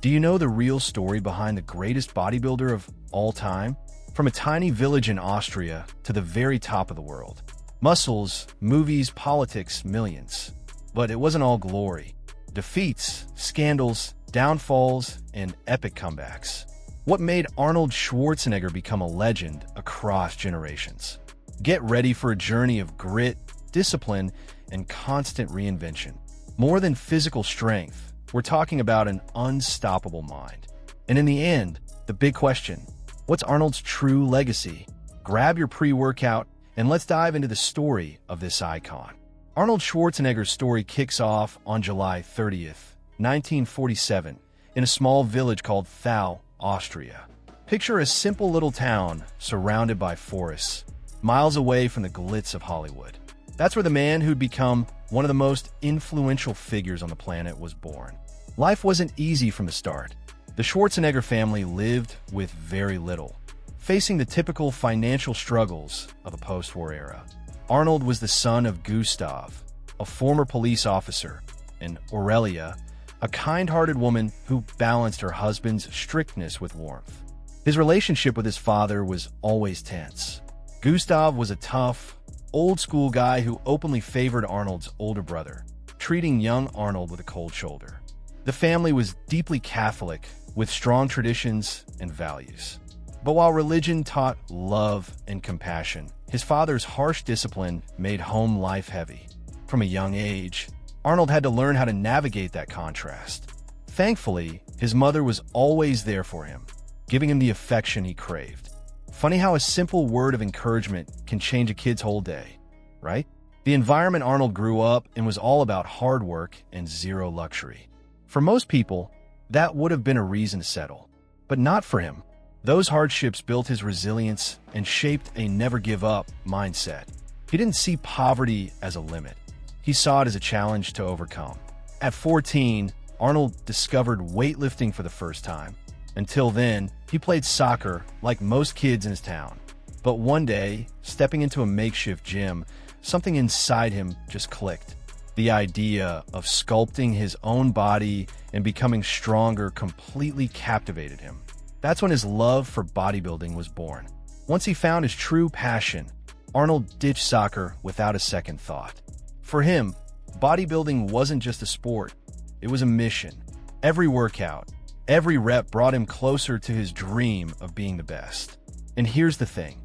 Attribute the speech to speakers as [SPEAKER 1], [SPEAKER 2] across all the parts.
[SPEAKER 1] Do you know the real story behind the greatest bodybuilder of all time? From a tiny village in Austria to the very top of the world. Muscles, movies, politics, millions. But it wasn't all glory. Defeats, scandals, downfalls, and epic comebacks. What made Arnold Schwarzenegger become a legend across generations? Get ready for a journey of grit, discipline, and constant reinvention. More than physical strength, we're talking about an unstoppable mind. And in the end, the big question, what's Arnold's true legacy? Grab your pre-workout and let's dive into the story of this icon. Arnold Schwarzenegger's story kicks off on July 30th, 1947, in a small village called Thal, Austria. Picture a simple little town surrounded by forests, miles away from the glitz of Hollywood. That's where the man who'd become one of the most influential figures on the planet was born. Life wasn't easy from the start. The Schwarzenegger family lived with very little, facing the typical financial struggles of a post-war era. Arnold was the son of Gustav, a former police officer, and Aurelia, a kind-hearted woman who balanced her husband's strictness with warmth. His relationship with his father was always tense. Gustav was a tough, old-school guy who openly favored Arnold's older brother, treating young Arnold with a cold shoulder. The family was deeply Catholic, with strong traditions and values. But while religion taught love and compassion, his father's harsh discipline made home life heavy. From a young age, Arnold had to learn how to navigate that contrast. Thankfully, his mother was always there for him, giving him the affection he craved. Funny how a simple word of encouragement can change a kid's whole day, right? The environment Arnold grew up in was all about hard work and zero luxury. For most people, that would have been a reason to settle. But not for him. Those hardships built his resilience and shaped a never-give-up mindset. He didn't see poverty as a limit. He saw it as a challenge to overcome. At 14, Arnold discovered weightlifting for the first time. Until then, he played soccer like most kids in his town. But one day, stepping into a makeshift gym, something inside him just clicked. The idea of sculpting his own body and becoming stronger completely captivated him. That's when his love for bodybuilding was born. Once he found his true passion, Arnold ditched soccer without a second thought. For him, bodybuilding wasn't just a sport, it was a mission. Every workout, every rep brought him closer to his dream of being the best. And here's the thing,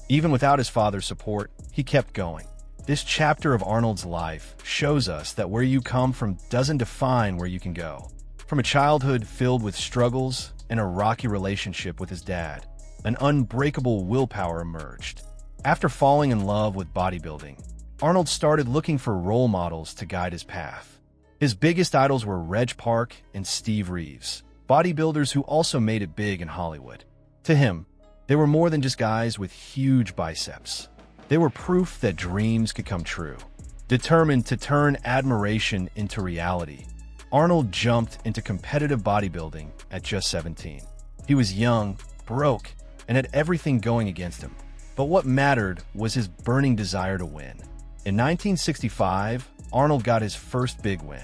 [SPEAKER 1] even without his father's support, he kept going. This chapter of Arnold's life shows us that where you come from doesn't define where you can go. From a childhood filled with struggles and a rocky relationship with his dad, an unbreakable willpower emerged. After falling in love with bodybuilding, Arnold started looking for role models to guide his path. His biggest idols were Reg Park and Steve Reeves, bodybuilders who also made it big in Hollywood. To him, they were more than just guys with huge biceps. They were proof that dreams could come true. Determined to turn admiration into reality, Arnold jumped into competitive bodybuilding at just 17. He was young, broke, and had everything going against him. But what mattered was his burning desire to win. In 1965, Arnold got his first big win.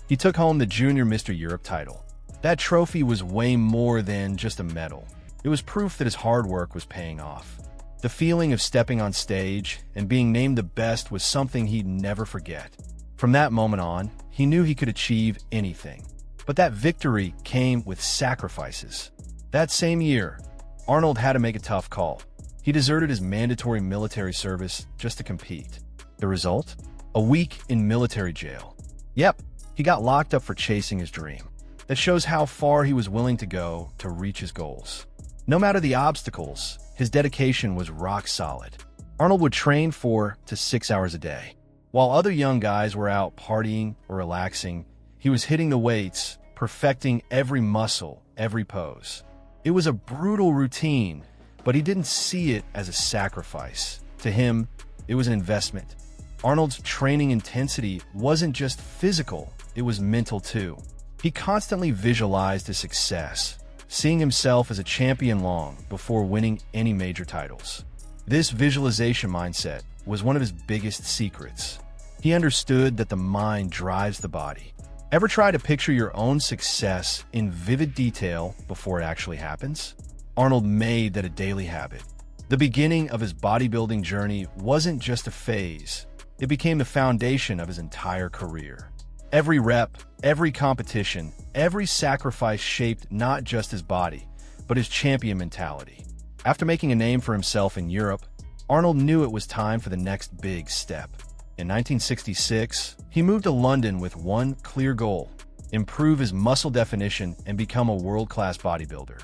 [SPEAKER 1] He took home the Junior Mr. Europe title. That trophy was way more than just a medal. It was proof that his hard work was paying off. The feeling of stepping on stage and being named the best was something he'd never forget. From that moment on, he knew he could achieve anything. But that victory came with sacrifices. That same year, Arnold had to make a tough call. He deserted his mandatory military service just to compete. The result? A week in military jail. Yep, he got locked up for chasing his dream. That shows how far he was willing to go to reach his goals. No matter the obstacles, his dedication was rock solid. Arnold would train 4 to 6 hours a day. While other young guys were out partying or relaxing, he was hitting the weights, perfecting every muscle, every pose. It was a brutal routine, but he didn't see it as a sacrifice. To him, it was an investment. Arnold's training intensity wasn't just physical, it was mental too. He constantly visualized his success, seeing himself as a champion long before winning any major titles. This visualization mindset was one of his biggest secrets. He understood that the mind drives the body. Ever try to picture your own success in vivid detail before it actually happens? Arnold made that a daily habit. The beginning of his bodybuilding journey wasn't just a phase. It became the foundation of his entire career. Every rep, every competition, every sacrifice shaped not just his body, but his champion mentality. After making a name for himself in Europe, Arnold knew it was time for the next big step. In 1966, he moved to London with one clear goal: improve his muscle definition and become a world-class bodybuilder.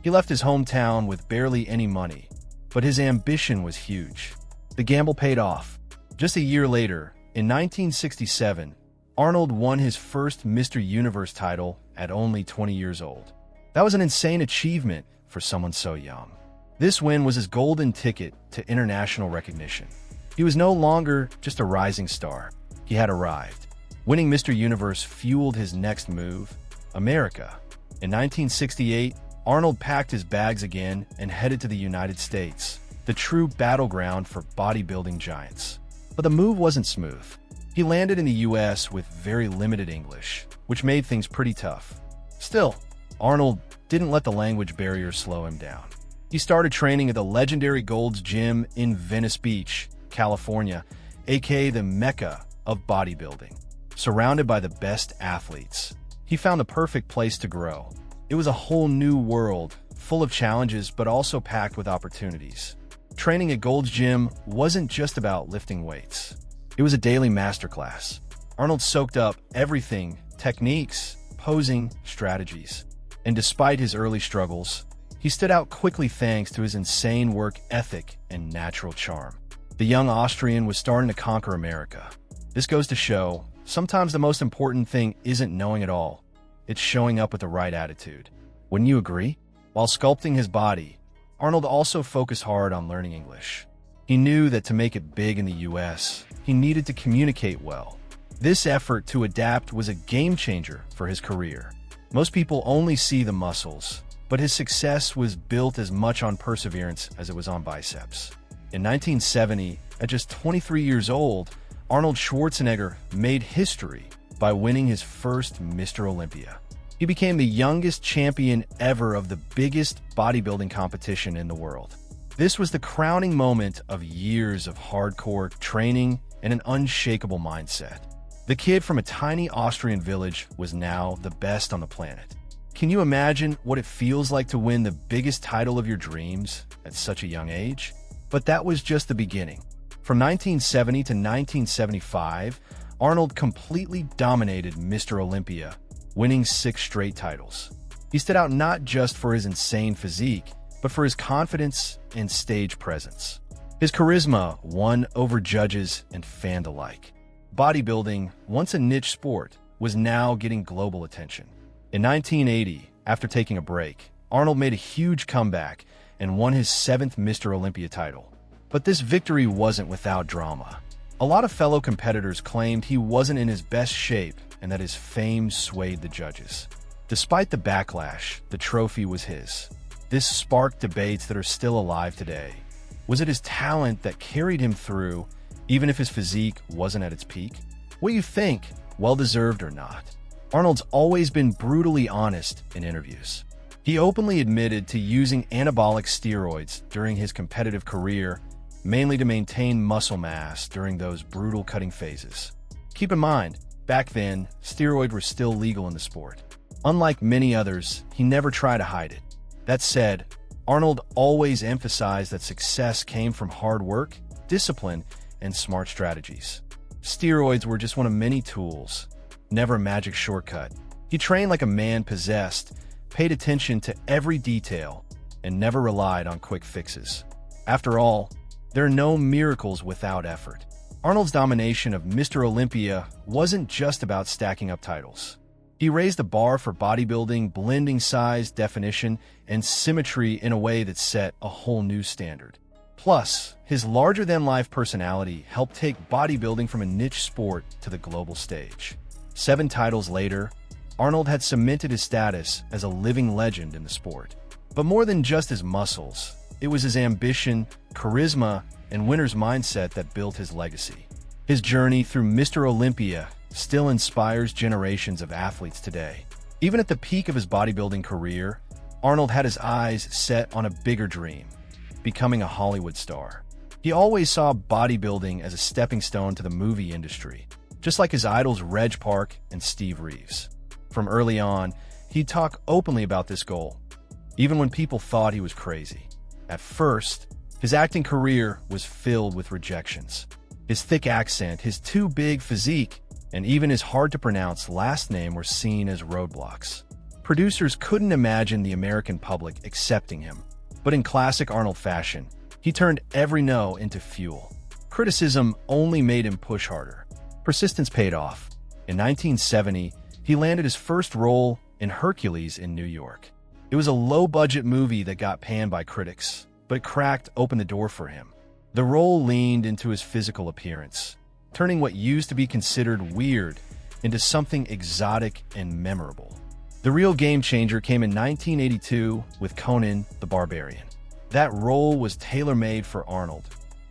[SPEAKER 1] He left his hometown with barely any money, but his ambition was huge. The gamble paid off. Just a year later, in 1967, Arnold won his first Mr. Universe title at only 20 years old. That was an insane achievement for someone so young. This win was his golden ticket to international recognition. He was no longer just a rising star. He had arrived. Winning Mr. Universe fueled his next move, America. In 1968, Arnold packed his bags again and headed to the United States, the true battleground for bodybuilding giants. But the move wasn't smooth. He landed in the US with very limited English, which made things pretty tough. Still, Arnold didn't let the language barrier slow him down. He started training at the legendary Gold's Gym in Venice Beach, California, aka the Mecca of bodybuilding. Surrounded by the best athletes, he found the perfect place to grow. It was a whole new world, full of challenges but also packed with opportunities. Training at Gold's Gym wasn't just about lifting weights. It was a daily masterclass. Arnold soaked up everything: techniques, posing, strategies. And despite his early struggles, he stood out quickly thanks to his insane work ethic and natural charm. The young Austrian was starting to conquer America. This goes to show, sometimes the most important thing isn't knowing it all. It's showing up with the right attitude. Wouldn't you agree? While sculpting his body, Arnold also focused hard on learning English. He knew that to make it big in the US, he needed to communicate well. This effort to adapt was a game changer for his career. Most people only see the muscles, but his success was built as much on perseverance as it was on biceps. In 1970, at just 23 years old, Arnold Schwarzenegger made history by winning his first Mr. Olympia. He became the youngest champion ever of the biggest bodybuilding competition in the world. This was the crowning moment of years of hardcore training and an unshakable mindset. The kid from a tiny Austrian village was now the best on the planet. Can you imagine what it feels like to win the biggest title of your dreams at such a young age? But that was just the beginning. From 1970 to 1975, Arnold completely dominated Mr. Olympia, winning 6 straight titles. He stood out not just for his insane physique, but for his confidence and stage presence. His charisma won over judges and fans alike. Bodybuilding, once a niche sport, was now getting global attention. In 1980, after taking a break, Arnold made a huge comeback and won his 7th Mr. Olympia title. But this victory wasn't without drama. A lot of fellow competitors claimed he wasn't in his best shape and that his fame swayed the judges. Despite the backlash, the trophy was his. This sparked debates that are still alive today. Was it his talent that carried him through, even if his physique wasn't at its peak? What do you think, well-deserved or not? Arnold's always been brutally honest in interviews. He openly admitted to using anabolic steroids during his competitive career, mainly to maintain muscle mass during those brutal cutting phases. Keep in mind, back then, steroids were still legal in the sport. Unlike many others, he never tried to hide it. That said, Arnold always emphasized that success came from hard work, discipline, and smart strategies. Steroids were just one of many tools, never a magic shortcut. He trained like a man possessed, paid attention to every detail, and never relied on quick fixes. After all, there are no miracles without effort. Arnold's domination of Mr. Olympia wasn't just about stacking up titles. He raised the bar for bodybuilding, blending size, definition, and symmetry in a way that set a whole new standard. Plus, his larger-than-life personality helped take bodybuilding from a niche sport to the global stage. 7 titles later, Arnold had cemented his status as a living legend in the sport. But more than just his muscles, it was his ambition, charisma, and winner's mindset that built his legacy. His journey through Mr. Olympia still inspires generations of athletes today. Even at the peak of his bodybuilding career, Arnold had his eyes set on a bigger dream: becoming a Hollywood star. He always saw bodybuilding as a stepping stone to the movie industry, just like his idols Reg Park and Steve Reeves. From early on, he'd talk openly about this goal, even when people thought he was crazy. At first, his acting career was filled with rejections. His thick accent, his too big physique, and even his hard-to-pronounce last name were seen as roadblocks. Producers couldn't imagine the American public accepting him. But in classic Arnold fashion, he turned every no into fuel. Criticism only made him push harder. Persistence paid off. In 1970, he landed his first role in Hercules in New York. It was a low-budget movie that got panned by critics, but it cracked open the door for him. The role leaned into his physical appearance, turning what used to be considered weird into something exotic and memorable. The real game-changer came in 1982 with Conan the Barbarian. That role was tailor-made for Arnold.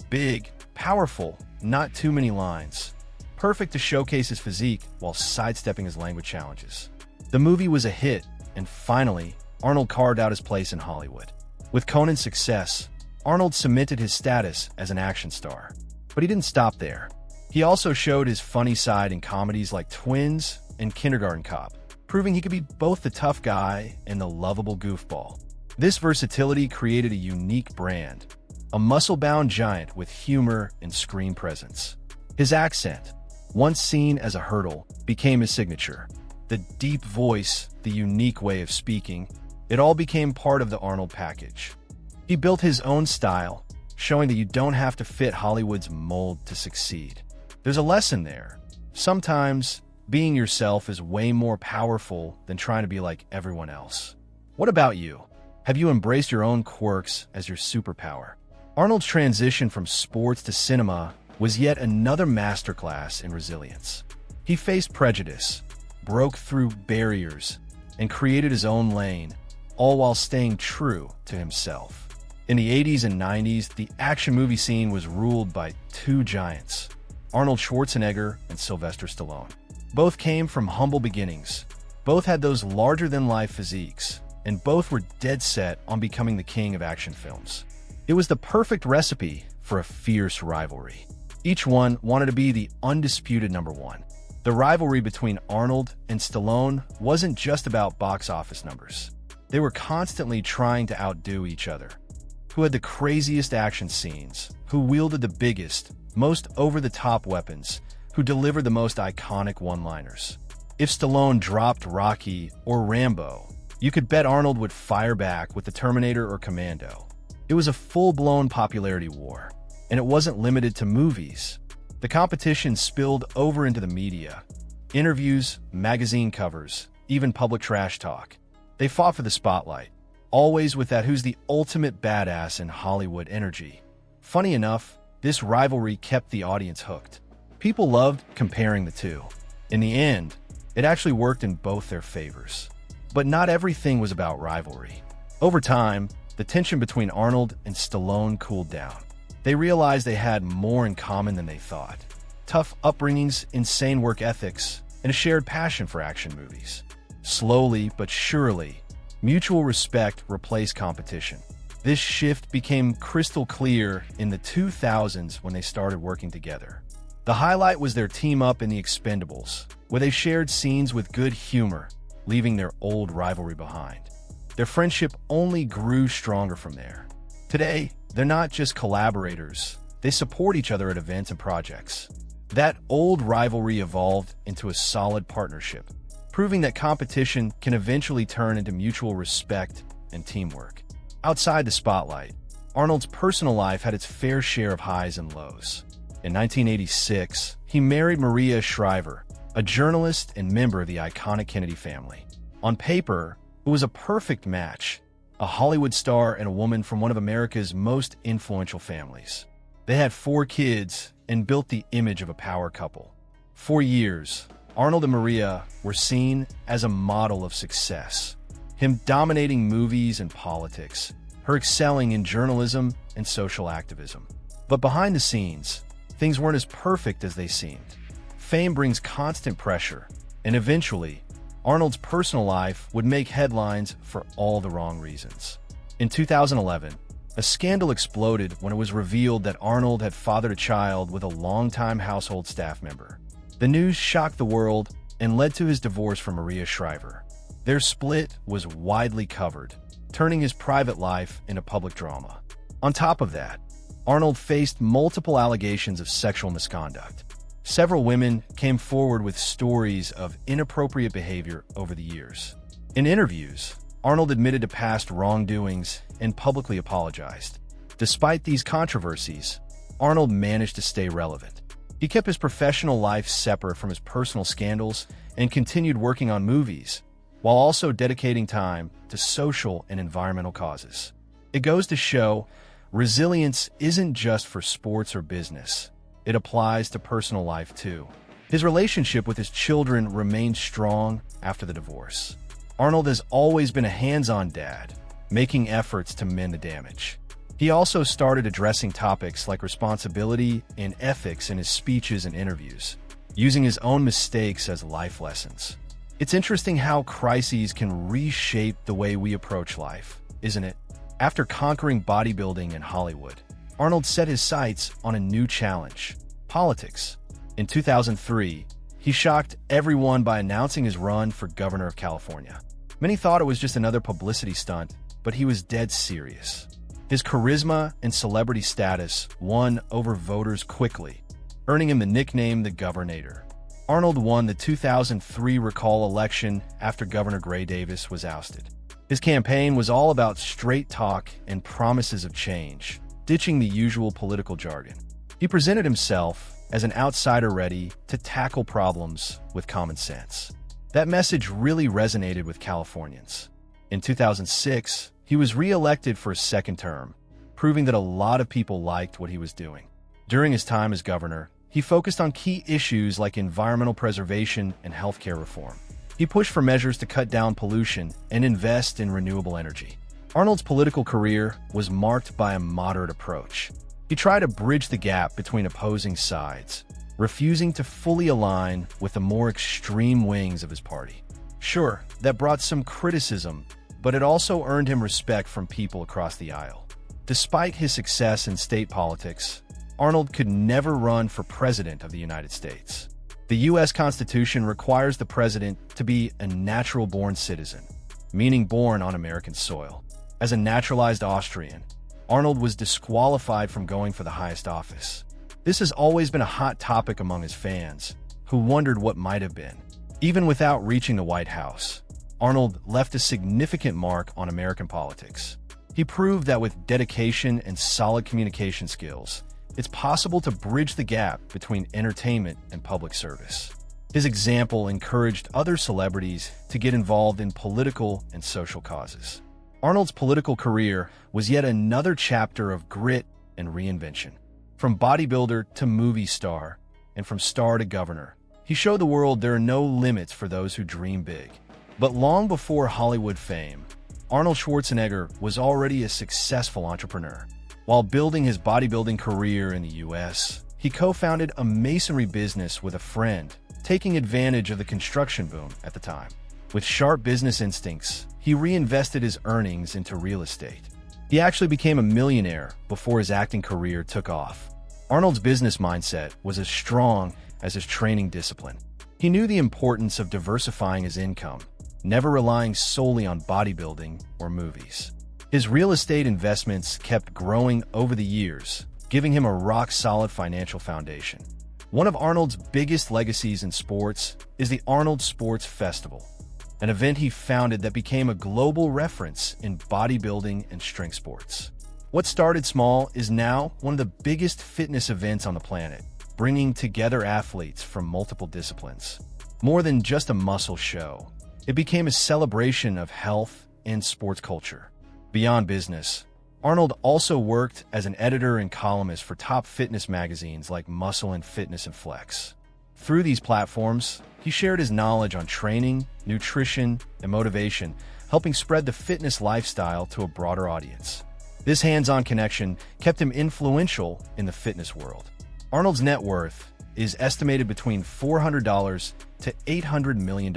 [SPEAKER 1] Big, powerful, not too many lines. Perfect to showcase his physique while sidestepping his language challenges. The movie was a hit, and finally, Arnold carved out his place in Hollywood. With Conan's success, Arnold cemented his status as an action star. But he didn't stop there. He also showed his funny side in comedies like Twins and Kindergarten Cop, proving he could be both the tough guy and the lovable goofball. This versatility created a unique brand, a muscle-bound giant with humor and screen presence. His accent, once seen as a hurdle, became his signature. The deep voice, the unique way of speaking, it all became part of the Arnold package. He built his own style, showing that you don't have to fit Hollywood's mold to succeed. There's a lesson there. Sometimes, being yourself is way more powerful than trying to be like everyone else. What about you? Have you embraced your own quirks as your superpower? Arnold's transition from sports to cinema was yet another masterclass in resilience. He faced prejudice, broke through barriers, and created his own lane, all while staying true to himself. In the 80s and 90s, the action movie scene was ruled by two giants, Arnold Schwarzenegger and Sylvester Stallone. Both came from humble beginnings. Both had those larger-than-life physiques, and both were dead set on becoming the king of action films. It was the perfect recipe for a fierce rivalry. Each one wanted to be the undisputed number one. The rivalry between Arnold and Stallone wasn't just about box office numbers. They were constantly trying to outdo each other. Who had the craziest action scenes? Who wielded the biggest, most over-the-top weapons? Who delivered the most iconic one-liners? If Stallone dropped Rocky or Rambo, you could bet Arnold would fire back with the Terminator or Commando. It was a full-blown popularity war, and it wasn't limited to movies. The competition spilled over into the media. Interviews, magazine covers, even public trash talk. They fought for the spotlight, always with that who's the ultimate badass in Hollywood energy. Funny enough, this rivalry kept the audience hooked. People loved comparing the two. In the end, it actually worked in both their favors. But not everything was about rivalry. Over time, the tension between Arnold and Stallone cooled down. They realized they had more in common than they thought. Tough upbringings, insane work ethics, and a shared passion for action movies. Slowly but surely, mutual respect replaced competition. This shift became crystal clear in the 2000s when they started working together. The highlight was their team-up in The Expendables, where they shared scenes with good humor, leaving their old rivalry behind. Their friendship only grew stronger from there. Today, they're not just collaborators, they support each other at events and projects. That old rivalry evolved into a solid partnership, proving that competition can eventually turn into mutual respect and teamwork. Outside the spotlight, Arnold's personal life had its fair share of highs and lows. In 1986, he married Maria Shriver, a journalist and member of the iconic Kennedy family. On paper, it was a perfect match, a Hollywood star and a woman from one of America's most influential families. They had 4 kids and built the image of a power couple. For years, Arnold and Maria were seen as a model of success, him dominating movies and politics, her excelling in journalism and social activism. But behind the scenes, things weren't as perfect as they seemed. fame brings constant pressure, and eventually, Arnold's personal life would make headlines for all the wrong reasons. In 2011, a scandal exploded when it was revealed that Arnold had fathered a child with a longtime household staff member. The news shocked the world and led to his divorce from Maria Shriver. Their split was widely covered, turning his private life into public drama. On top of that, Arnold faced multiple allegations of sexual misconduct. Several women came forward with stories of inappropriate behavior over the years. In interviews, Arnold admitted to past wrongdoings and publicly apologized. Despite these controversies, Arnold managed to stay relevant. He kept his professional life separate from his personal scandals and continued working on movies, while also dedicating time to social and environmental causes. It goes to show, resilience isn't just for sports or business. It applies to personal life too. His relationship with his children remained strong after the divorce. Arnold has always been a hands-on dad, making efforts to mend the damage. He also started addressing topics like responsibility and ethics in his speeches and interviews, using his own mistakes as life lessons. It's interesting how crises can reshape the way we approach life, isn't it? After conquering bodybuilding in Hollywood, Arnold set his sights on a new challenge: politics. In 2003, he shocked everyone by announcing his run for governor of California. Many thought it was just another publicity stunt, but he was dead serious. His charisma and celebrity status won over voters quickly, earning him the nickname the Governator. Arnold won the 2003 recall election after Governor Gray Davis was ousted. His campaign was all about straight talk and promises of change, ditching the usual political jargon. He presented himself as an outsider ready to tackle problems with common sense. That message really resonated with Californians. In 2006, he was re-elected for a second term, proving that a lot of people liked what he was doing. During his time as governor, he focused on key issues like environmental preservation and healthcare reform. He pushed for measures to cut down pollution and invest in renewable energy. Arnold's political career was marked by a moderate approach. He tried to bridge the gap between opposing sides, refusing to fully align with the more extreme wings of his party. Sure, that brought some criticism, but it also earned him respect from people across the aisle. Despite his success in state politics, Arnold could never run for president of the United States. The U.S. Constitution requires the president to be a natural-born citizen, meaning born on American soil. As a naturalized Austrian, Arnold was disqualified from going for the highest office. This has always been a hot topic among his fans, who wondered what might have been. Even without reaching the White House, Arnold left a significant mark on American politics. He proved that with dedication and solid communication skills, it's possible to bridge the gap between entertainment and public service. His example encouraged other celebrities to get involved in political and social causes. Arnold's political career was yet another chapter of grit and reinvention. From bodybuilder to movie star, and from star to governor, he showed the world there are no limits for those who dream big. But long before Hollywood fame, Arnold Schwarzenegger was already a successful entrepreneur. While building his bodybuilding career in the U.S., he co-founded a masonry business with a friend, taking advantage of the construction boom at the time. With sharp business instincts, he reinvested his earnings into real estate. He actually became a millionaire before his acting career took off. Arnold's business mindset was as strong as his training discipline. He knew the importance of diversifying his income, never relying solely on bodybuilding or movies. His real estate investments kept growing over the years, giving him a rock-solid financial foundation. One of Arnold's biggest legacies in sports is the Arnold Sports Festival, an event he founded that became a global reference in bodybuilding and strength sports. What started small is now one of the biggest fitness events on the planet, bringing together athletes from multiple disciplines. More than just a muscle show, it became a celebration of health and sports culture. Beyond business, Arnold also worked as an editor and columnist for top fitness magazines like Muscle and Fitness and Flex. Through these platforms, he shared his knowledge on training, nutrition, and motivation, helping spread the fitness lifestyle to a broader audience. This hands-on connection kept him influential in the fitness world. Arnold's net worth is estimated between $400 to $800 million.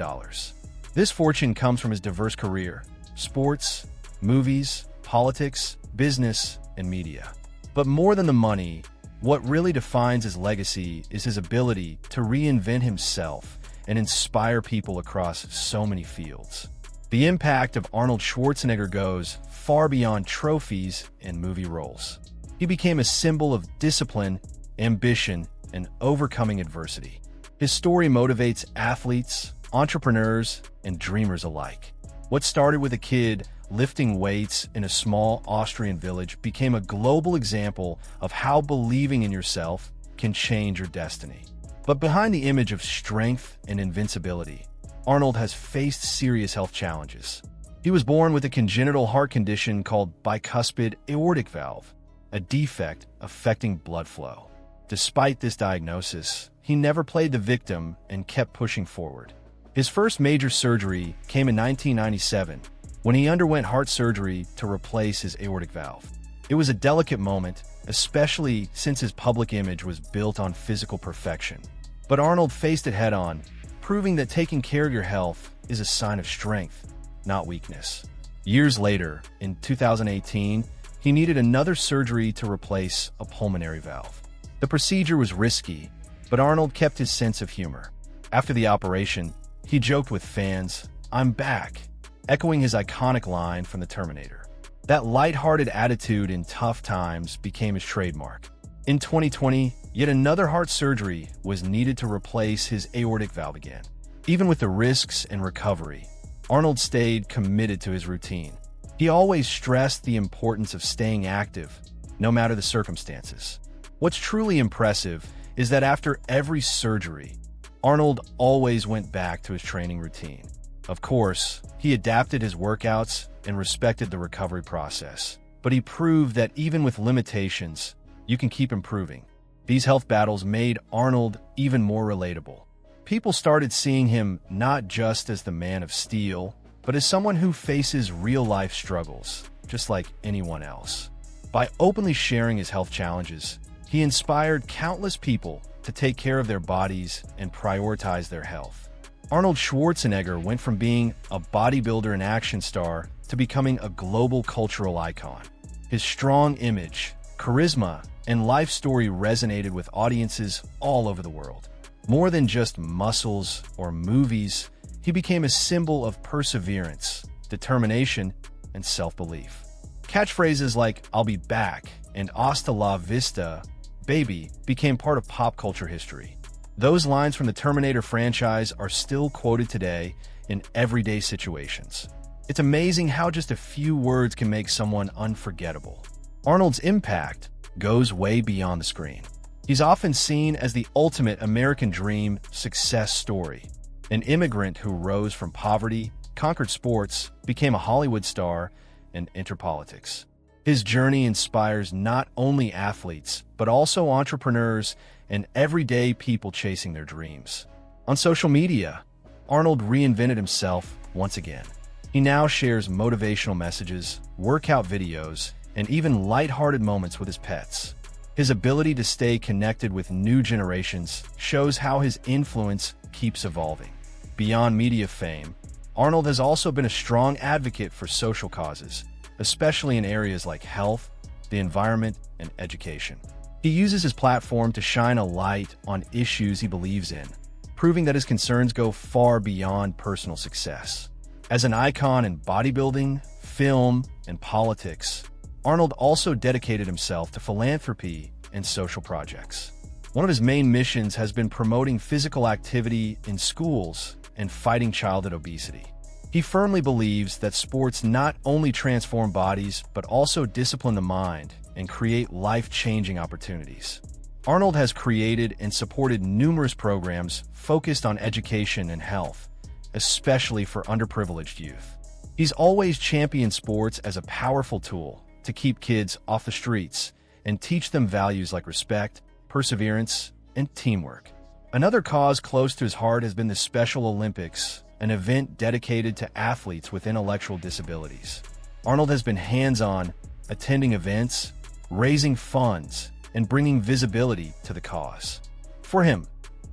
[SPEAKER 1] This fortune comes from his diverse career: sports, movies, politics, business, and media. But more than the money, what really defines his legacy is his ability to reinvent himself and inspire people across so many fields. The impact of Arnold Schwarzenegger goes far beyond trophies and movie roles. He became a symbol of discipline, ambition, and overcoming adversity. His story motivates athletes, entrepreneurs, and dreamers alike. What started with a kid lifting weights in a small Austrian village became a global example of how believing in yourself can change your destiny. But behind the image of strength and invincibility, Arnold has faced serious health challenges. He was born with a congenital heart condition called bicuspid aortic valve, a defect affecting blood flow. Despite this diagnosis, he never played the victim and kept pushing forward. His first major surgery came in 1997 when he underwent heart surgery to replace his aortic valve. It was a delicate moment, especially since his public image was built on physical perfection. But Arnold faced it head-on, proving that taking care of your health is a sign of strength, not weakness. Years later, in 2018, he needed another surgery to replace a pulmonary valve. The procedure was risky, but Arnold kept his sense of humor. After the operation, he joked with fans, "I'm back," echoing his iconic line from the Terminator. That lighthearted attitude in tough times became his trademark. In 2020, yet another heart surgery was needed to replace his aortic valve again. Even with the risks and recovery, Arnold stayed committed to his routine. He always stressed the importance of staying active, no matter the circumstances. What's truly impressive is that after every surgery, Arnold always went back to his training routine. Of course, he adapted his workouts and respected the recovery process, but he proved that even with limitations, you can keep improving. These health battles made Arnold even more relatable. People started seeing him not just as the man of steel, but as someone who faces real-life struggles, just like anyone else. By openly sharing his health challenges, he inspired countless people to take care of their bodies and prioritize their health. Arnold Schwarzenegger went from being a bodybuilder and action star to becoming a global cultural icon. His strong image, charisma, and life story resonated with audiences all over the world. More than just muscles or movies, he became a symbol of perseverance, determination, and self-belief. Catchphrases like "I'll be back" and "Hasta la vista, baby" became part of pop culture history. Those lines from the Terminator franchise are still quoted today in everyday situations. It's amazing how just a few words can make someone unforgettable. Arnold's impact goes way beyond the screen. He's often seen as the ultimate American dream success story. An immigrant who rose from poverty, conquered sports, became a Hollywood star, and entered politics. His journey inspires not only athletes, but also entrepreneurs and everyday people chasing their dreams. On social media, Arnold reinvented himself once again. He now shares motivational messages, workout videos, and even lighthearted moments with his pets. His ability to stay connected with new generations shows how his influence keeps evolving. Beyond media fame, Arnold has also been a strong advocate for social causes, especially in areas like health, the environment, and education. He uses his platform to shine a light on issues he believes in, proving that his concerns go far beyond personal success. As an icon in bodybuilding, film, and politics, Arnold also dedicated himself to philanthropy and social projects. One of his main missions has been promoting physical activity in schools and fighting childhood obesity. He firmly believes that sports not only transform bodies, but also discipline the mind and create life-changing opportunities. Arnold has created and supported numerous programs focused on education and health, especially for underprivileged youth. He's always championed sports as a powerful tool to keep kids off the streets and teach them values like respect, perseverance, and teamwork. Another cause close to his heart has been the Special Olympics, an event dedicated to athletes with intellectual disabilities. Arnold has been hands-on, attending events, raising funds, and bringing visibility to the cause. For him,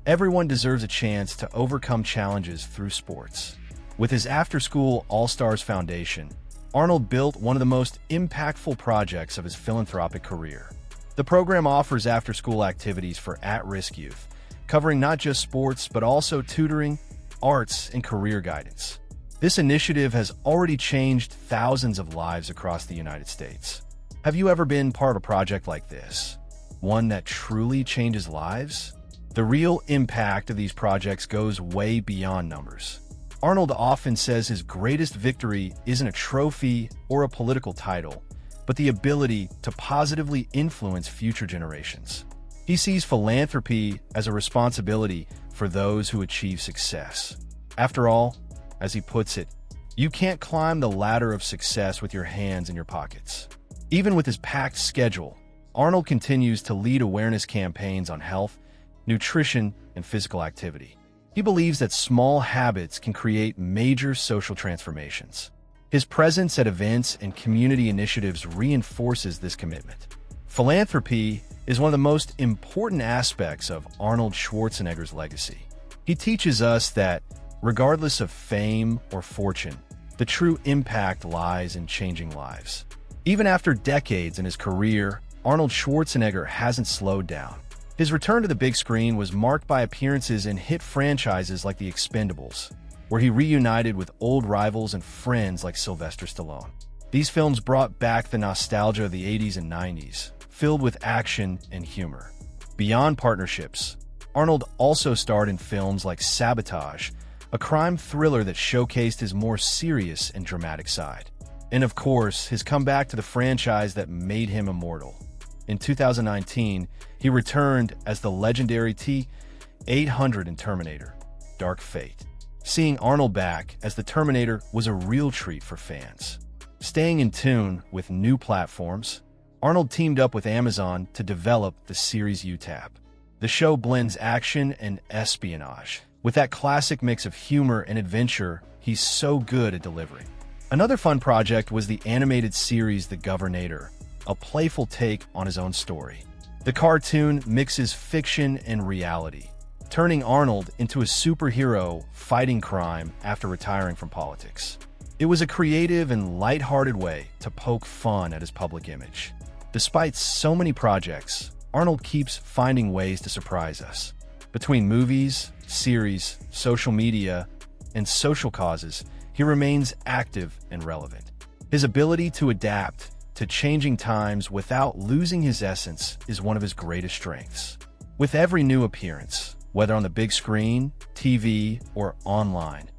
[SPEAKER 1] everyone deserves a chance to overcome challenges through sports. With his after-school All-Stars Foundation, Arnold built one of the most impactful projects of his philanthropic career. The program offers after-school activities for at-risk youth, covering not just sports but also tutoring, arts, and career guidance. This initiative has already changed thousands of lives across the United States. Have you ever been part of a project like this? One that truly changes lives? The real impact of these projects goes way beyond numbers. Arnold often says his greatest victory isn't a trophy or a political title, but the ability to positively influence future generations. He sees philanthropy as a responsibility for those who achieve success. After all, as he puts it, you can't climb the ladder of success with your hands in your pockets. Even with his packed schedule, Arnold continues to lead awareness campaigns on health, nutrition, and physical activity. He believes that small habits can create major social transformations. His presence at events and community initiatives reinforces this commitment. Philanthropy is one of the most important aspects of Arnold Schwarzenegger's legacy. He teaches us that, regardless of fame or fortune, the true impact lies in changing lives. Even after decades in his career, Arnold Schwarzenegger hasn't slowed down. His return to the big screen was marked by appearances in hit franchises like The Expendables, where he reunited with old rivals and friends like Sylvester Stallone. These films brought back the nostalgia of the 80s and 90s, filled with action and humor. Beyond partnerships, Arnold also starred in films like Sabotage, a crime thriller that showcased his more serious and dramatic side. And of course, his comeback to the franchise that made him immortal. In 2019, he returned as the legendary T-800 in Terminator: Dark Fate. Seeing Arnold back as the Terminator was a real treat for fans. Staying in tune with new platforms, Arnold teamed up with Amazon to develop the series UTAP. The show blends action and espionage. With that classic mix of humor and adventure, he's so good at delivering. Another fun project was the animated series The Governator, a playful take on his own story. The cartoon mixes fiction and reality, turning Arnold into a superhero fighting crime after retiring from politics. It was a creative and lighthearted way to poke fun at his public image. Despite so many projects, Arnold keeps finding ways to surprise us. Between movies, series, social media, and social causes, he remains active and relevant. His ability to adapt to changing times without losing his essence is one of his greatest strengths. With every new appearance, whether on the big screen, TV, or online,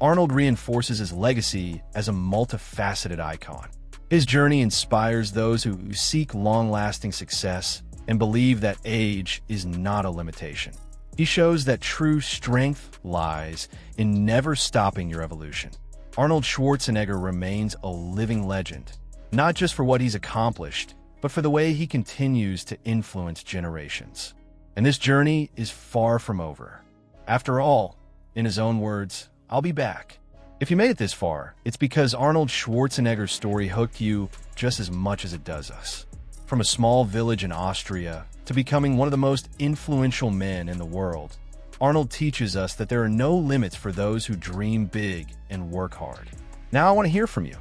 [SPEAKER 1] Arnold reinforces his legacy as a multifaceted icon. His journey inspires those who seek long-lasting success and believe that age is not a limitation. He shows that true strength lies in never stopping your evolution. Arnold Schwarzenegger remains a living legend, not just for what he's accomplished, but for the way he continues to influence generations. And this journey is far from over. After all, in his own words, I'll be back. If you made it this far, it's because Arnold Schwarzenegger's story hooked you just as much as it does us. From a small village in Austria to becoming one of the most influential men in the world, Arnold teaches us that there are no limits for those who dream big and work hard. Now I want to hear from you.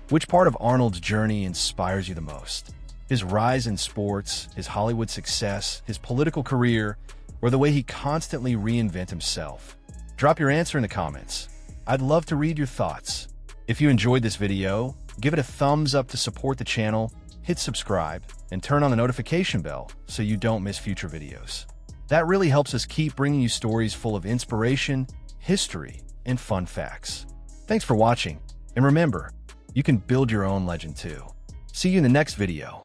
[SPEAKER 1] Which part of Arnold's journey inspires you the most? His rise in sports, his Hollywood success, his political career, or the way he constantly reinvents himself? Drop your answer in the comments. I'd love to read your thoughts. If you enjoyed this video, give it a thumbs up to support the channel, hit subscribe, and turn on the notification bell so you don't miss future videos. That really helps us keep bringing you stories full of inspiration, history, and fun facts. Thanks for watching, and remember, you can build your own legend too. See you in the next video.